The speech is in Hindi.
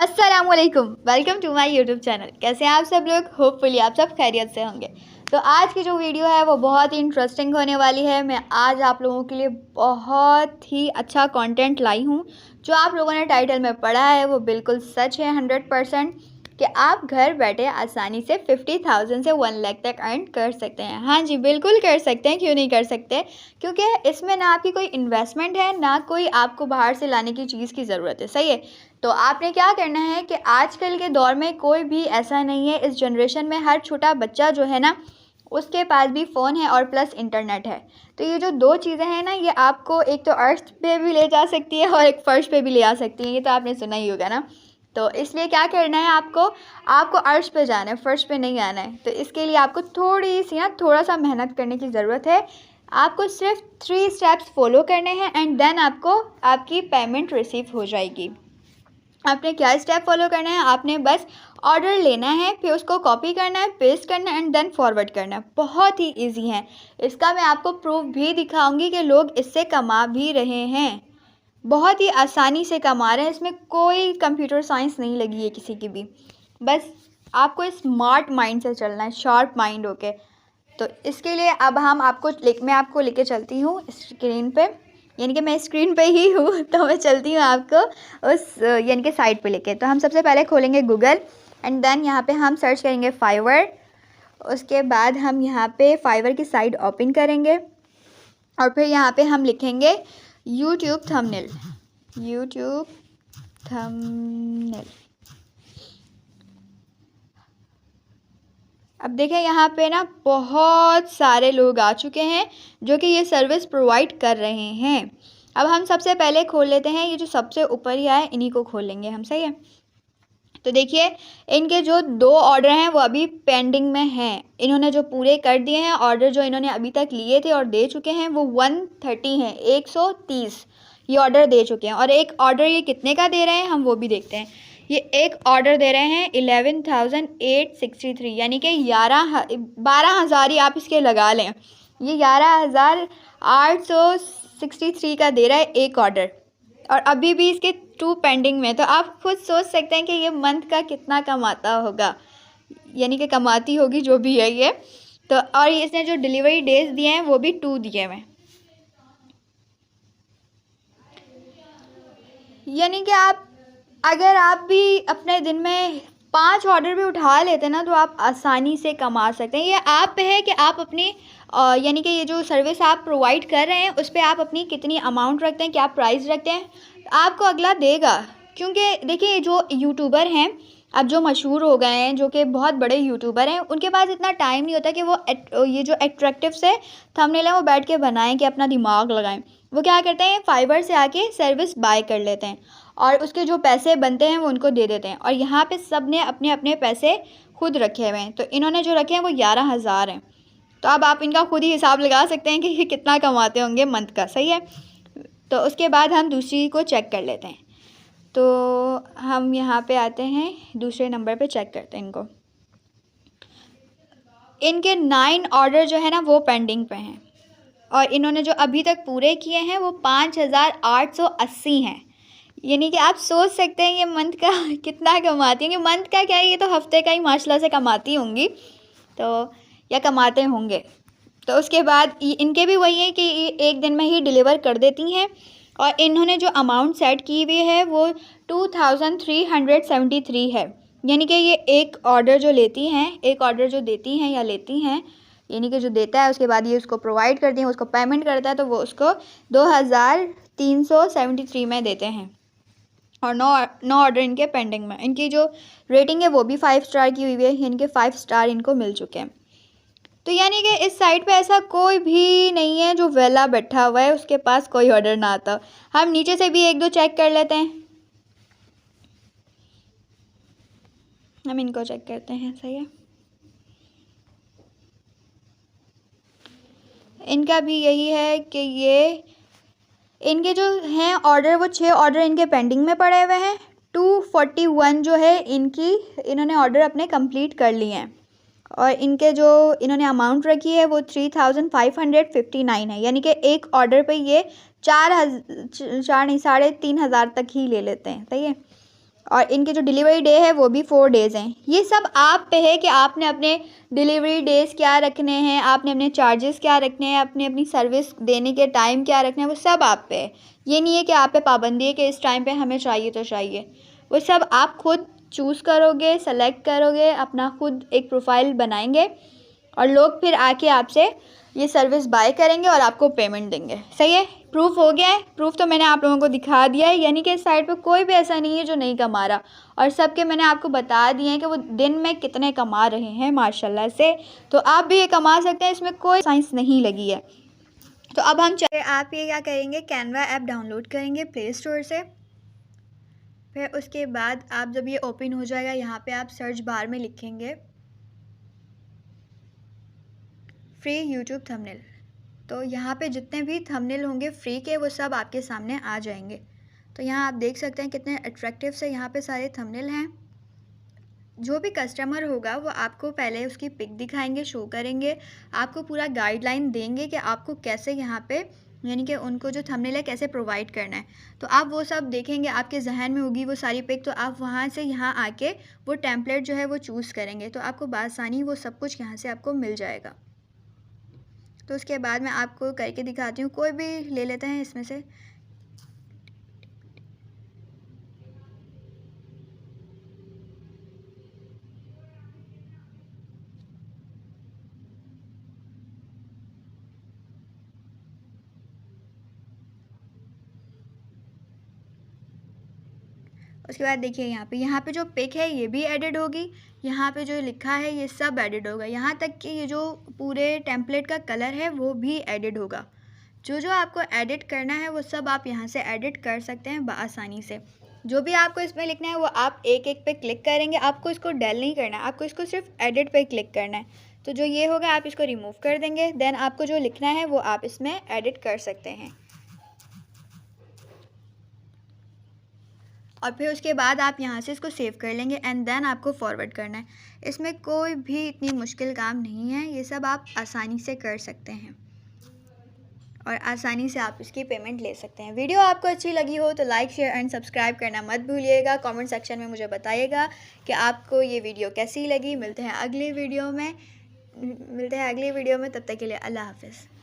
अस्सलामुअलैकुम, welcome to my YouTube channel. कैसे हैं आप सब लोग? होपफुली आप सब खैरियत से होंगे। तो आज की जो वीडियो है वो बहुत ही इंटरेस्टिंग होने वाली है। मैं आज आप लोगों के लिए बहुत ही अच्छा कंटेंट लाई हूँ। जो आप लोगों ने टाइटल में पढ़ा है वो बिल्कुल सच है 100% कि आप घर बैठे आसानी से 50,000 से 1 लाख तक अर्न कर सकते हैं। हाँ जी, बिल्कुल कर सकते हैं, क्यों नहीं कर सकते, क्योंकि इसमें ना आपकी कोई इन्वेस्टमेंट है, ना कोई आपको बाहर से लाने की चीज़ की ज़रूरत है। सही है। तो आपने क्या करना है कि आजकल के दौर में कोई भी ऐसा नहीं है, इस जनरेशन में हर छोटा बच्चा जो है ना उसके पास भी फ़ोन है और प्लस इंटरनेट है। तो ये जो दो चीज़ें हैं ना, ये आपको एक तो अर्थ पे भी ले जा सकती है और एक फ़र्श पे भी ले आ सकती है। ये तो आपने सुना ही होगा ना। तो इसलिए क्या करना है आपको अर्श पे जाना है, फ़र्श पे नहीं आना है। तो इसके लिए आपको थोड़ा सा मेहनत करने की ज़रूरत है। आपको सिर्फ 3 स्टेप्स फॉलो करने हैं एंड देन आपको आपकी पेमेंट रिसीव हो जाएगी। आपने क्या स्टेप फॉलो करना है? आपने बस ऑर्डर लेना है, फिर उसको कॉपी करना है, पेस्ट करना है एंड देन फॉरवर्ड करना है। बहुत ही इजी है। इसका मैं आपको प्रूफ भी दिखाऊंगी कि लोग इससे कमा भी रहे हैं। बहुत ही आसानी से कमा रहे हैं। इसमें कोई कंप्यूटर साइंस नहीं लगी है किसी की भी। बस आपको स्मार्ट माइंड से चलना है, शार्प माइंड होके। तो इसके लिए अब मैं आपको लेके चलती हूँ स्क्रीन पे, यानी कि मैं स्क्रीन पे ही हूँ तो मैं चलती हूँ आपको उस यानी कि साइट पे लेके। तो हम सबसे पहले खोलेंगे गूगल एंड देन यहाँ पे हम सर्च करेंगे फाइवर। उसके बाद हम यहाँ पे फाइवर की साइट ओपन करेंगे और फिर यहाँ पे हम लिखेंगे यूट्यूब थंबनेल। अब देखें यहाँ पे ना बहुत सारे लोग आ चुके हैं जो कि ये सर्विस प्रोवाइड कर रहे हैं। अब हम सबसे पहले खोल लेते हैं, ये जो सबसे ऊपर ही आए इन्हीं को खोल लेंगे हम। सही है। तो देखिए इनके जो 2 ऑर्डर हैं वो अभी पेंडिंग में हैं। इन्होंने जो पूरे कर दिए हैं ऑर्डर, जो इन्होंने अभी तक लिए थे और दे चुके हैं वो 130 हैं, 130 ये ऑर्डर दे चुके हैं। और एक ऑर्डर ये कितने का दे रहे हैं हम वो भी देखते हैं। ये एक ऑर्डर दे रहे हैं 11,863, यानी कि 12,000 ही आप इसके लगा लें। ये 11,863 का दे रहा है एक ऑर्डर, और अभी भी इसके 2 पेंडिंग में। तो आप खुद सोच सकते हैं कि ये मंथ का कितना कमाता होगा, यानी कि कमाती होगी जो भी है ये। तो और इसने जो डिलीवरी डेज दिए हैं वो भी 2 दिए हुए हैं, यानी कि अगर आप भी अपने दिन में 5 ऑर्डर भी उठा लेते हैं ना तो आप आसानी से कमा सकते हैं। ये आप पे है कि आप अपनी यानी कि ये जो सर्विस आप प्रोवाइड कर रहे हैं उस पर आप अपनी कितनी अमाउंट रखते हैं, क्या प्राइस रखते हैं, आपको अगला देगा। क्योंकि देखिए जो यूट्यूबर हैं अब जो मशहूर हो गए हैं, जो कि बहुत बड़े यूट्यूबर हैं, उनके पास इतना टाइम नहीं होता कि वो ये जो एट्रैक्टिव से थंबनेल है वो बैठ के बनाएं कि अपना दिमाग लगाएं। वो क्या करते हैं, फाइवर से आके सर्विस बाय कर लेते हैं और उसके जो पैसे बनते हैं वो उनको दे देते हैं। और यहाँ पे सब ने अपने अपने पैसे खुद रखे हुए हैं। तो इन्होंने जो रखे हैं वो 11,000 हैं। तो अब आप इनका खुद ही हिसाब लगा सकते हैं कि ये कितना कमाते होंगे मंथ का। सही है। तो उसके बाद हम दूसरी को चेक कर लेते हैं। तो हम यहाँ पे आते हैं, दूसरे नंबर पे चेक करते हैं इनको। इनके 9 ऑर्डर जो है ना वो पेंडिंग पे हैं और इन्होंने जो अभी तक पूरे किए हैं वो 5,880 हैं। यानी कि आप सोच सकते हैं ये मंथ का कितना कमाती होंगी। मंथ का क्या है, ये तो हफ्ते का ही माशाल्लाह से कमाती होंगी, तो या कमाते होंगे। तो उसके बाद इनके भी वही है कि एक दिन में ही डिलीवर कर देती हैं। और इन्होंने जो अमाउंट सेट की हुई है वो 2,373 है। यानी कि ये एक ऑर्डर जो लेती हैं, एक ऑर्डर जो देती हैं या लेती हैं, यानी कि जो देता है उसके बाद ये उसको प्रोवाइड करती हैं, उसको पेमेंट करता है, तो वो उसको 2,373 में देते हैं। और 9 ऑर्डर इनके पेंडिंग में। इनकी जो रेटिंग है वो भी 5 स्टार की हुई है, यानी कि 5 स्टार इनको मिल चुके हैं। तो यानी कि इस साइट पे ऐसा कोई भी नहीं है जो वेला बैठा हुआ है उसके पास कोई ऑर्डर ना आता। हम नीचे से भी 1-2 चेक कर लेते हैं। हम इनको चेक करते हैं। सही है। इनका भी यही है कि ये इनके जो हैं ऑर्डर वो 6 ऑर्डर इनके पेंडिंग में पड़े हुए हैं। 241 जो है इन्होंने ऑर्डर अपने कंप्लीट कर लिए हैं। और इनके जो इन्होंने अमाउंट रखी है वो 3,559 है। यानी कि एक ऑर्डर पे ये 4 नहीं 3,500 तक ही ले लेते हैं। सही है। और इनके जो डिलीवरी डे है वो भी 4 डेज़ हैं। ये सब आप पे है कि आपने अपने डिलीवरी डेज़ क्या रखने हैं, आपने अपने चार्जेस क्या रखने हैं, आपने अपनी सर्विस देने के टाइम क्या रखना है, वो सब आप पे है। ये नहीं है कि आप पे पाबंदी है कि इस टाइम पे हमें चाहिए तो चाहिए। वो सब आप खुद चूज़ करोगे, सेलेक्ट करोगे, अपना खुद एक प्रोफाइल बनाएंगे और लोग फिर आके आपसे ये सर्विस बाय करेंगे और आपको पेमेंट देंगे। सही है, प्रूफ हो गया है। प्रूफ तो मैंने आप लोगों को दिखा दिया है, यानी कि इस साइट पे कोई भी ऐसा नहीं है जो नहीं कमा रहा, और सबके मैंने आपको बता दिए हैं कि वो दिन में कितने कमा रहे हैं माशाल्लाह से। तो आप भी ये कमा सकते हैं, इसमें कोई साइंस नहीं लगी है। तो अब हम चले, आप ये क्या करेंगे, कैनवा ऐप डाउनलोड करेंगे प्ले स्टोर से। फिर उसके बाद आप जब ये ओपन हो जाएगा, यहाँ पे आप सर्च बार में लिखेंगे फ्री यूट्यूब थंबनेल। तो यहाँ पे जितने भी थंबनेल होंगे फ्री के वो सब आपके सामने आ जाएंगे। तो यहाँ आप देख सकते हैं कितने अट्रैक्टिव से यहाँ पे सारे थंबनेल हैं। जो भी कस्टमर होगा वो आपको पहले उसकी पिक दिखाएंगे, शो करेंगे, आपको पूरा गाइडलाइन देंगे कि आपको कैसे यहाँ पे, यानी कि उनको जो थंबनेल है कैसे प्रोवाइड करना है। तो आप वो सब देखेंगे, आपके जहन में होगी वो सारी पिक, तो आप वहाँ से यहाँ आके वो टेम्पलेट जो है वो चूज़ करेंगे, तो आपको बआसानी वो सब कुछ यहाँ से आपको मिल जाएगा। तो उसके बाद मैं आपको करके दिखाती हूँ, कोई भी ले लेते हैं इसमें से। उसके बाद देखिए यहाँ पे जो पिक है ये भी एडिड होगी, यहाँ पे जो लिखा है ये सब एडिड होगा, यहाँ तक कि ये जो पूरे टेम्पलेट का कलर है वो भी एडिड होगा। जो जो आपको एडिट करना है वो सब आप यहाँ से एडिट कर सकते हैं बआसानी से। जो भी आपको इसमें लिखना है वो आप एक एक पे क्लिक करेंगे, आपको इसको डेल नहीं करना है, आपको इसको सिर्फ एडिट पे क्लिक करना है। तो जो ये होगा आप इसको रिमूव कर देंगे, देन आपको जो लिखना है वो आप इसमें एडिट कर सकते हैं। और फिर उसके बाद आप यहाँ से इसको सेव कर लेंगे एंड देन आपको फॉरवर्ड करना है। इसमें कोई भी इतनी मुश्किल काम नहीं है, ये सब आप आसानी से कर सकते हैं और आसानी से आप इसकी पेमेंट ले सकते हैं। वीडियो आपको अच्छी लगी हो तो लाइक, शेयर एंड सब्सक्राइब करना मत भूलिएगा। कमेंट सेक्शन में मुझे बताइएगा कि आपको ये वीडियो कैसी लगी। मिलते हैं अगली वीडियो में, तब तक के लिए अल्लाह हाफ़िज़।